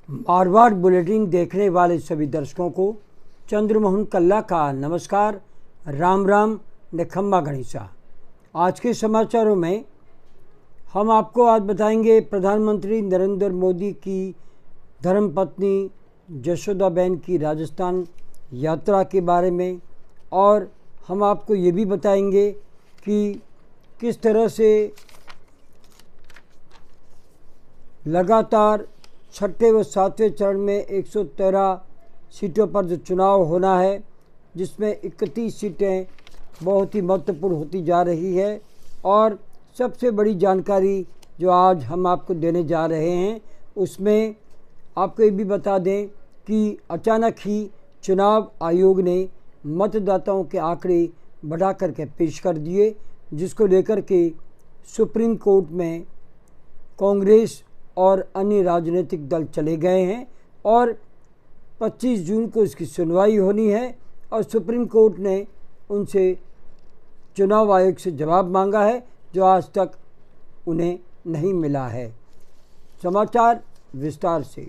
Marwar bulletin देखने वाले सभी दर्शकों को चंद्रमोहन कल्ला का नमस्कार, राम राम, निखम्बा गणिसा। आज के समाचारों में हम आपको आज बताएंगे प्रधानमंत्री नरेंद्र मोदी की धर्मपत्नी जशोदाबेन की राजस्थान यात्रा के बारे में, और हम आपको ये भी बताएंगे कि किस तरह से लगातार छठे व सातवें चरण में 113 सीटों पर जो चुनाव होना है, जिसमें 31 सीटें बहुत ही महत्वपूर्ण होती जा रही है। और सबसे बड़ी जानकारी जो आज हम आपको देने जा रहे हैं, उसमें आपको ये भी बता दें कि अचानक ही चुनाव आयोग ने मतदाताओं के आंकड़े बढ़ा करके पेश कर दिए, जिसको लेकर के सुप्रीम कोर्ट में कांग्रेस और अन्य राजनीतिक दल चले गए हैं और 25 जून को इसकी सुनवाई होनी है। और सुप्रीम कोर्ट ने उनसे चुनाव आयोग से जवाब मांगा है, जो आज तक उन्हें नहीं मिला है। समाचार विस्तार से।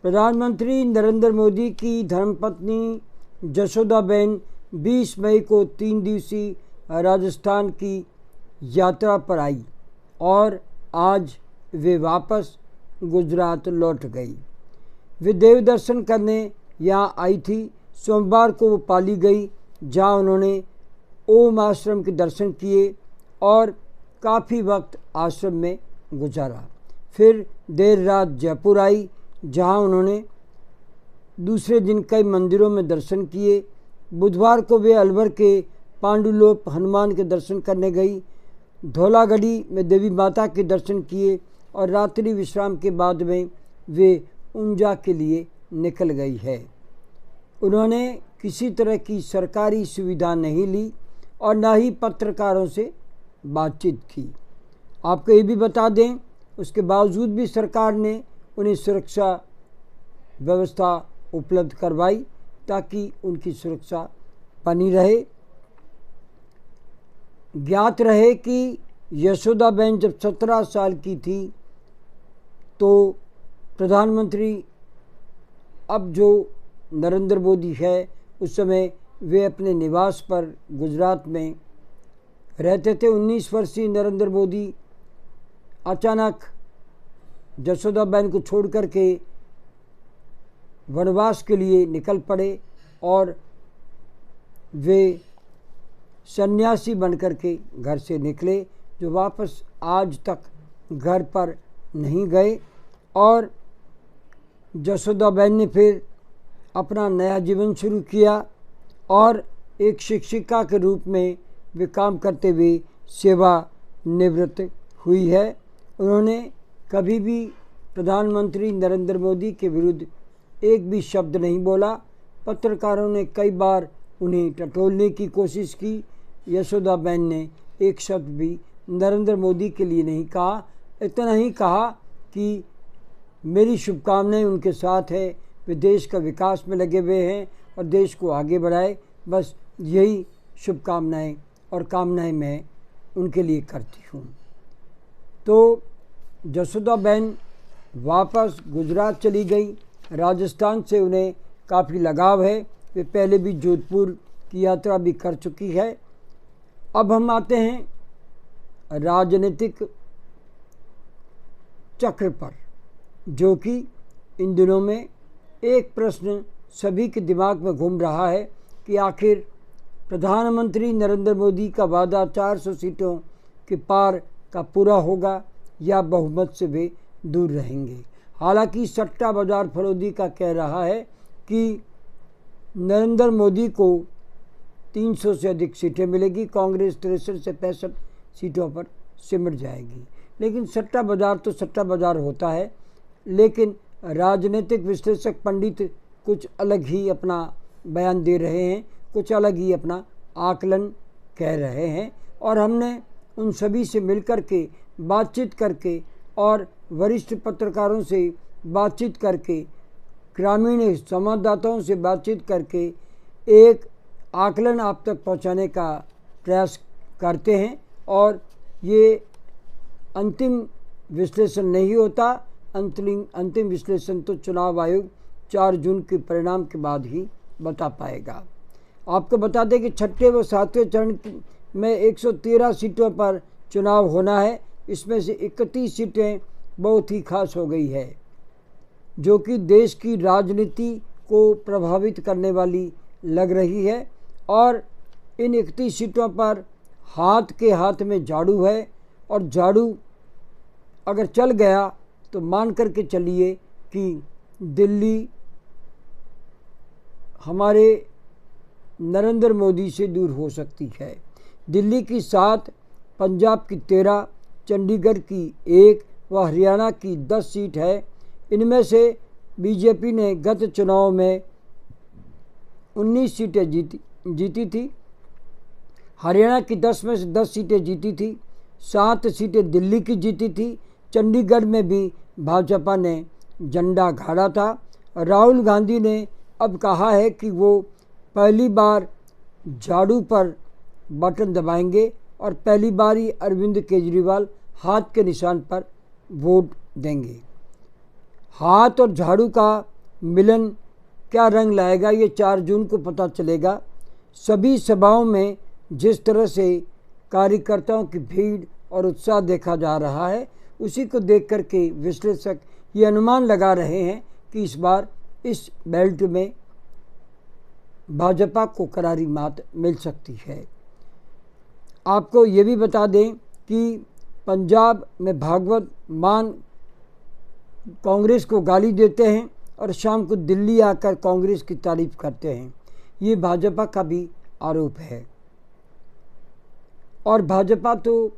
प्रधानमंत्री नरेंद्र मोदी की धर्मपत्नी जशोदाबेन 20 मई को 3 दिवसीय राजस्थान की यात्रा पर आई और आज वे वापस गुजरात लौट गई। वे देव दर्शन करने यहाँ आई थी। सोमवार को वो पाली गई, जहाँ उन्होंने ओम आश्रम के दर्शन किए और काफ़ी वक्त आश्रम में गुजारा। फिर देर रात जयपुर आई, जहाँ उन्होंने दूसरे दिन कई मंदिरों में दर्शन किए। बुधवार को वे अलवर के पांडुलोक हनुमान के दर्शन करने गई। धौलागढ़ी में देवी माता के दर्शन किए और रात्रि विश्राम के बाद में वे ऊंजा के लिए निकल गई है। उन्होंने किसी तरह की सरकारी सुविधा नहीं ली और न ही पत्रकारों से बातचीत की। आपको ये भी बता दें, उसके बावजूद भी सरकार ने उन्हें सुरक्षा व्यवस्था उपलब्ध करवाई ताकि उनकी सुरक्षा बनी रहे। ज्ञात रहे कि यशोदाबेन जब 17 साल की थी तो प्रधानमंत्री अब जो नरेंद्र मोदी है, उस समय वे अपने निवास पर गुजरात में रहते थे। 19 वर्षीय नरेंद्र मोदी अचानक जशोदाबेन को छोड़ करके वनवास के लिए निकल पड़े और वे सन्यासी बनकर के घर से निकले, जो वापस आज तक घर पर नहीं गए। और जशोदाबेन ने फिर अपना नया जीवन शुरू किया और एक शिक्षिका के रूप में वे काम करते हुए सेवा निवृत्त हुई है। उन्होंने कभी भी प्रधानमंत्री नरेंद्र मोदी के विरुद्ध एक भी शब्द नहीं बोला। पत्रकारों ने कई बार उन्हें टटोलने की कोशिश की। यशोदाबेन ने एक शब्द भी नरेंद्र मोदी के लिए नहीं कहा। इतना ही कहा कि मेरी शुभकामनाएं उनके साथ है, वे देश का विकास में लगे हुए हैं और देश को आगे बढ़ाए। बस यही शुभकामनाएं और कामनाएं मैं उनके लिए करती हूँ। तो जशोदाबेन वापस गुजरात चली गई। राजस्थान से उन्हें काफ़ी लगाव है। वे पहले भी जोधपुर की यात्रा भी कर चुकी है। अब हम आते हैं राजनीतिक चक्र पर, जो कि इन दिनों में एक प्रश्न सभी के दिमाग में घूम रहा है कि आखिर प्रधानमंत्री नरेंद्र मोदी का वादा 400 सीटों के पार का पूरा होगा या बहुमत से वे दूर रहेंगे। हालांकि सट्टा बाजार फरोदी का कह रहा है कि नरेंद्र मोदी को 300 से अधिक सीटें मिलेगी, कांग्रेस 63 से 65 सीटों पर सिमट जाएगी। लेकिन सट्टा बाजार तो सट्टा बाजार होता है, लेकिन राजनीतिक विश्लेषक पंडित कुछ अलग ही अपना बयान दे रहे हैं, कुछ अलग ही अपना आकलन कह रहे हैं। और हमने उन सभी से मिलकर के बातचीत करके और वरिष्ठ पत्रकारों से बातचीत करके, ग्रामीण संवाददाताओं से बातचीत करके एक आकलन आप तक पहुंचाने का प्रयास करते हैं। और ये अंतिम विश्लेषण नहीं होता, अंतिम विश्लेषण तो चुनाव आयोग 4 जून के परिणाम के बाद ही बता पाएगा। आपको बता दें कि छठे व सातवें चरण में 113 सीटों पर चुनाव होना है। इसमें से 31 सीटें बहुत ही खास हो गई है, जो कि देश की राजनीति को प्रभावित करने वाली लग रही है। और इन 31 सीटों पर हाथ के हाथ में झाड़ू है, और झाड़ू अगर चल गया तो मान करके चलिए कि दिल्ली हमारे नरेंद्र मोदी से दूर हो सकती है। दिल्ली की 7, पंजाब की 13, चंडीगढ़ की 1 व हरियाणा की 10 सीट है। इनमें से बीजेपी ने गत चुनाव में 19 सीटें जीती थी। हरियाणा की 10 में से 10 सीटें जीती थी। 7 सीटें दिल्ली की जीती थी। चंडीगढ़ में भी भाजपा ने झंडा गाड़ा था। राहुल गांधी ने अब कहा है कि वो पहली बार झाड़ू पर बटन दबाएंगे और पहली बार ही अरविंद केजरीवाल हाथ के निशान पर वोट देंगे। हाथ और झाड़ू का मिलन क्या रंग लाएगा, ये 4 जून को पता चलेगा। सभी सभाओं में जिस तरह से कार्यकर्ताओं की भीड़ और उत्साह देखा जा रहा है, उसी को देख कर के विश्लेषक ये अनुमान लगा रहे हैं कि इस बार इस बेल्ट में भाजपा को करारी मात मिल सकती है। आपको ये भी बता दें कि पंजाब में भागवत मान कांग्रेस को गाली देते हैं और शाम को दिल्ली आकर कांग्रेस की तारीफ करते हैं। ये भाजपा का भी आरोप है। और भाजपा तो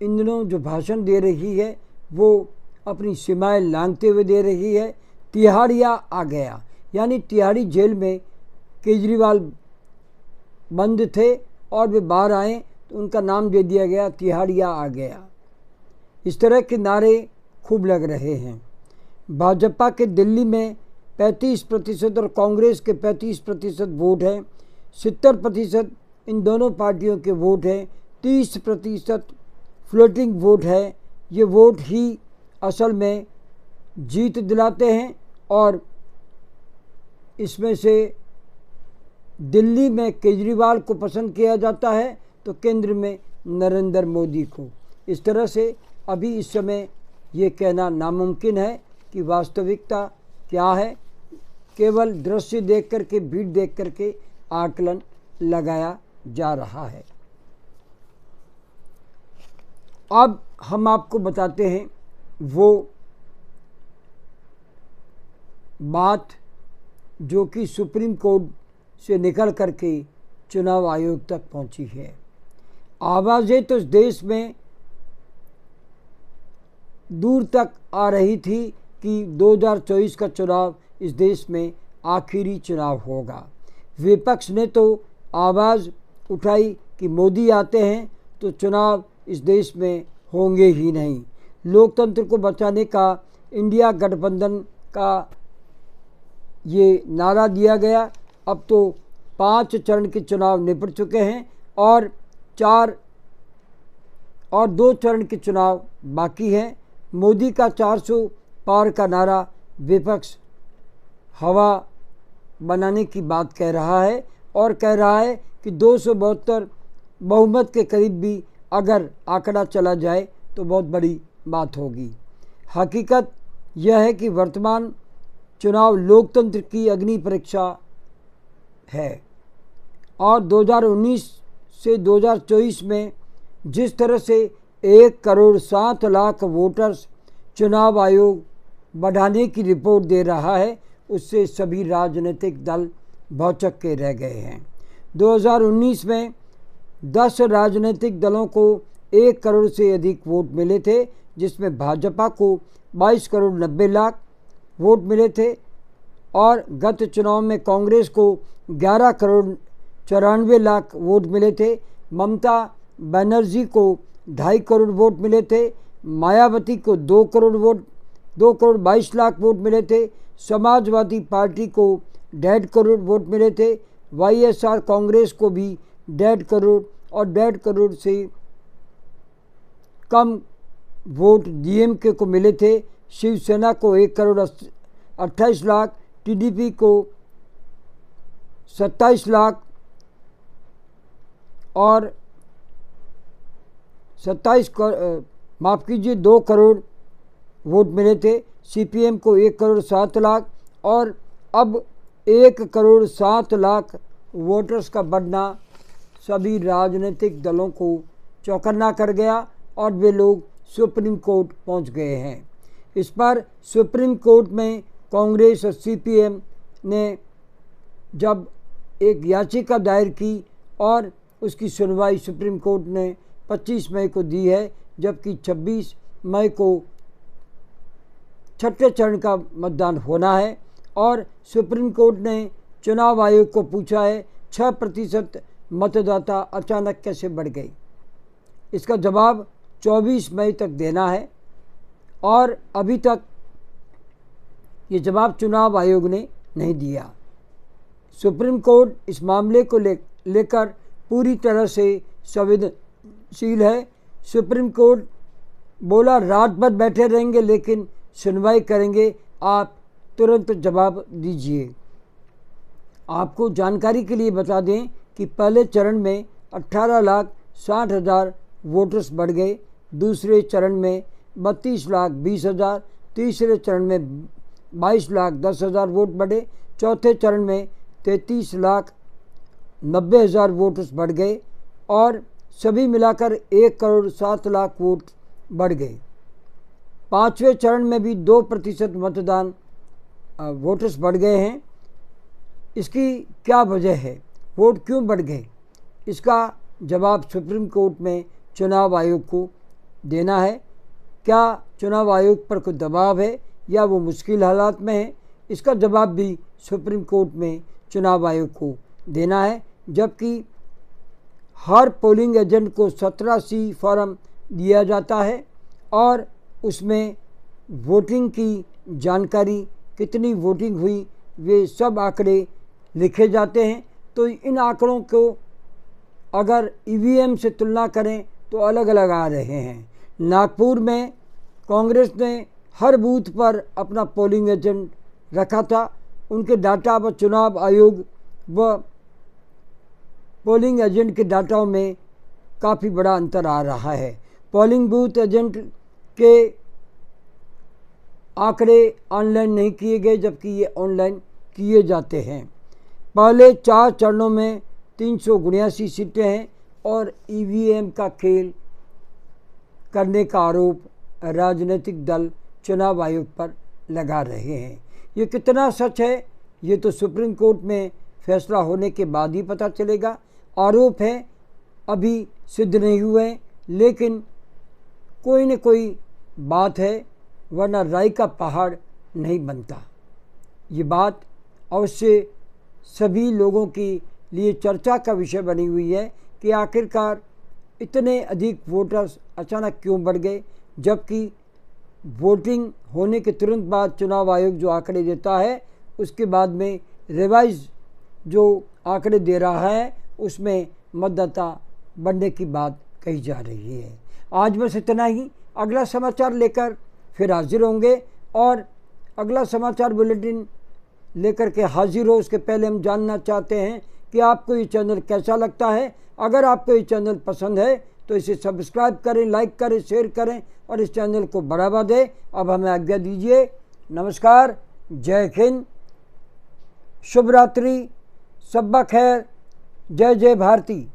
इन दिनों जो भाषण दे रही है वो अपनी सीमाएं लांघते हुए दे रही है। तिहाड़िया आ गया, यानी तिहाड़ी जेल में केजरीवाल बंद थे और वे बाहर आए तो उनका नाम दे दिया गया तिहाड़िया आ गया। इस तरह के नारे खूब लग रहे हैं। भाजपा के दिल्ली में 35% और कांग्रेस के 35% वोट हैं। 70% इन दोनों पार्टियों के वोट हैं। 30% फ्लोटिंग वोट है। ये वोट ही असल में जीत दिलाते हैं। और इसमें से दिल्ली में केजरीवाल को पसंद किया जाता है तो केंद्र में नरेंद्र मोदी को। इस तरह से अभी इस समय ये कहना नामुमकिन है कि वास्तविकता क्या है। केवल दृश्य देख करके, भीड़ देख करके आकलन लगाया जा रहा है। अब हम आपको बताते हैं वो बात जो कि सुप्रीम कोर्ट से निकल करके चुनाव आयोग तक पहुंची है। आवाज़ें तो इस देश में दूर तक आ रही थी कि 2024 का चुनाव इस देश में आखिरी चुनाव होगा। विपक्ष ने तो आवाज़ उठाई कि मोदी आते हैं तो चुनाव इस देश में होंगे ही नहीं। लोकतंत्र को बचाने का इंडिया गठबंधन का ये नारा दिया गया। अब तो 5 चरण के चुनाव निपट चुके हैं और 2 चरण के चुनाव बाकी हैं। मोदी का 400 पार का नारा विपक्ष हवा बनाने की बात कह रहा है और कह रहा है कि 272 बहुमत के करीब भी अगर आंकड़ा चला जाए तो बहुत बड़ी बात होगी। हकीकत यह है कि वर्तमान चुनाव लोकतंत्र की अग्नि परीक्षा है और 2019 से 2024 में जिस तरह से 1,07,00,000 वोटर्स चुनाव आयोग बढ़ाने की रिपोर्ट दे रहा है, उससे सभी राजनीतिक दल भौचक्के के रह गए हैं। 2019 में 10 राजनीतिक दलों को 1 करोड़ से अधिक वोट मिले थे, जिसमें भाजपा को 22 करोड़ 90 लाख वोट मिले थे और गत चुनाव में कांग्रेस को 11 करोड़ 94 लाख वोट मिले थे। ममता बनर्जी को 2.5 करोड़ वोट मिले थे। मायावती को 2 करोड़ 22 लाख वोट मिले थे। समाजवादी पार्टी को 1.5 करोड़ वोट मिले थे। वाईएसआर कांग्रेस को भी 1.5 करोड़ और 1.5 करोड़ से कम वोट डीएमके को मिले थे। शिवसेना को 1,28 लाख, टीडीपी को 27 लाख और 2 करोड़ वोट मिले थे। सीपीएम को 1,07 लाख और अब 1,07 लाख वोटर्स का बढ़ना सभी राजनीतिक दलों को चौकन्ना कर गया और वे लोग सुप्रीम कोर्ट पहुंच गए हैं। इस पर सुप्रीम कोर्ट में कांग्रेस और सीपीएम ने जब एक याचिका दायर की और उसकी सुनवाई सुप्रीम कोर्ट ने 25 मई को दी है, जबकि 26 मई को छठे चरण का मतदान होना है। और सुप्रीम कोर्ट ने चुनाव आयोग को पूछा है 6% मतदाता अचानक कैसे बढ़ गए। इसका जवाब 24 मई तक देना है और अभी तक ये जवाब चुनाव आयोग ने नहीं दिया। सुप्रीम कोर्ट इस मामले को लेकर पूरी तरह से संवेदनशील है। सुप्रीम कोर्ट बोला रात भर बैठे रहेंगे लेकिन सुनवाई करेंगे, आप तुरंत जवाब दीजिए। आपको जानकारी के लिए बता दें कि पहले चरण में 18,60,000 वोटर्स बढ़ गए, दूसरे चरण में 32,20,000, तीसरे चरण में 22,10,000 वोट बढ़े, चौथे चरण में 33,90,000 वोटर्स बढ़ गए और सभी मिलाकर 1,07,00,000 वोट बढ़ गए। पाँचवें चरण में भी 2% मतदान वोटर्स बढ़ गए हैं। इसकी क्या वजह है, वोट क्यों बढ़ गए, इसका जवाब सुप्रीम कोर्ट में चुनाव आयोग को देना है। क्या चुनाव आयोग पर कोई दबाव है या वो मुश्किल हालात में है, इसका जवाब भी सुप्रीम कोर्ट में चुनाव आयोग को देना है। जबकि हर पोलिंग एजेंट को 17C फॉर्म दिया जाता है और उसमें वोटिंग की जानकारी, कितनी वोटिंग हुई, वे सब आंकड़े लिखे जाते हैं। तो इन आंकड़ों को अगर ईवीएम से तुलना करें तो अलग अलग आ रहे हैं। नागपुर में कांग्रेस ने हर बूथ पर अपना पोलिंग एजेंट रखा था, उनके डाटा व चुनाव आयोग व पोलिंग एजेंट के डाटाओं में काफ़ी बड़ा अंतर आ रहा है। पोलिंग बूथ एजेंट के आंकड़े ऑनलाइन नहीं किए गए, जबकि ये ऑनलाइन किए जाते हैं। पहले 4 चरणों में 379 सीटें हैं और ईवीएम का खेल करने का आरोप राजनीतिक दल चुनाव आयोग पर लगा रहे हैं। ये कितना सच है, ये तो सुप्रीम कोर्ट में फैसला होने के बाद ही पता चलेगा। आरोप है, अभी सिद्ध नहीं हुए, लेकिन कोई न कोई बात है, वरना राई का पहाड़ नहीं बनता। ये बात अवश्य सभी लोगों के लिए चर्चा का विषय बनी हुई है कि आखिरकार इतने अधिक वोटर्स अचानक क्यों बढ़ गए, जबकि वोटिंग होने के तुरंत बाद चुनाव आयोग जो आंकड़े देता है उसके बाद में रिवाइज जो आंकड़े दे रहा है उसमें मतदाता बढ़ने की बात कही जा रही है। आज बस इतना ही। अगला समाचार लेकर फिर हाजिर होंगे और अगला समाचार बुलेटिन लेकर के हाजिर हो उसके पहले हम जानना चाहते हैं कि आपको ये चैनल कैसा लगता है। अगर आपको ये चैनल पसंद है तो इसे सब्सक्राइब करें, लाइक करें, शेयर करें और इस चैनल को बढ़ावा दें। अब हमें आज्ञा दीजिए। नमस्कार, जय हिंद, शुभ रात्रि, सब्बा खैर, जय जय भारती।